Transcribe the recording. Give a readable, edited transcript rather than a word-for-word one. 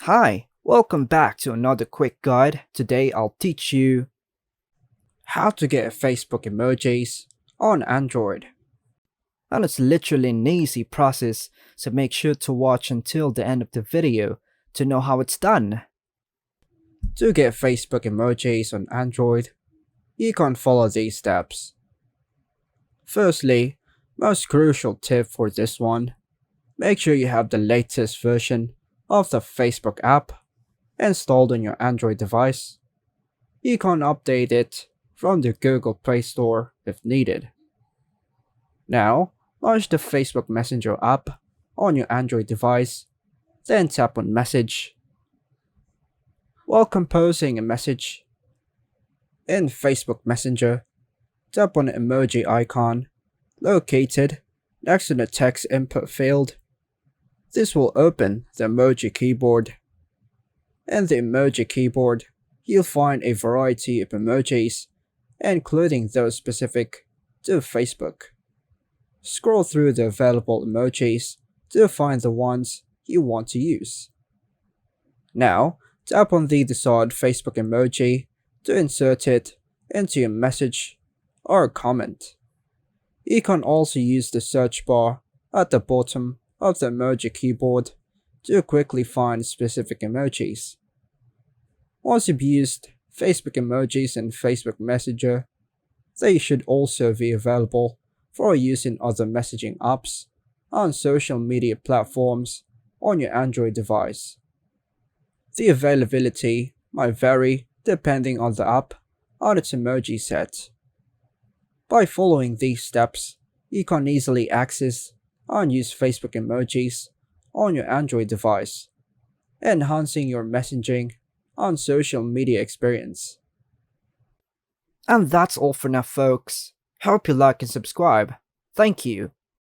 Hi, welcome back to another quick guide. Today I'll teach you how to get Facebook emojis on Android. And it's literally an easy process, so make sure to watch until the end of the video to know how it's done. To get Facebook emojis on Android, you can follow these steps. Firstly, most crucial tip for this one, make sure you have the latest version of the Facebook app installed on your Android device. You can update it from the Google Play Store if needed. Now, launch the Facebook Messenger app on your Android device, then tap on Message. While composing a message in Facebook Messenger, tap on the emoji icon located next to the text input field. This will open the emoji keyboard. In the emoji keyboard, you'll find a variety of emojis, including those specific to Facebook. Scroll through the available emojis to find the ones you want to use. Now, tap on the desired Facebook emoji to insert it into your message or comment. You can also use the search bar at the bottom of the emoji keyboard to quickly find specific emojis. Once you've used Facebook emojis in Facebook Messenger, they should also be available for use in other messaging apps on social media platforms on your Android device. The availability might vary depending on the app and its emoji set. By following these steps, you can easily access and use Facebook emojis on your Android device, enhancing your messaging and social media experience. And that's all for now, folks. Hope you like and subscribe. Thank you.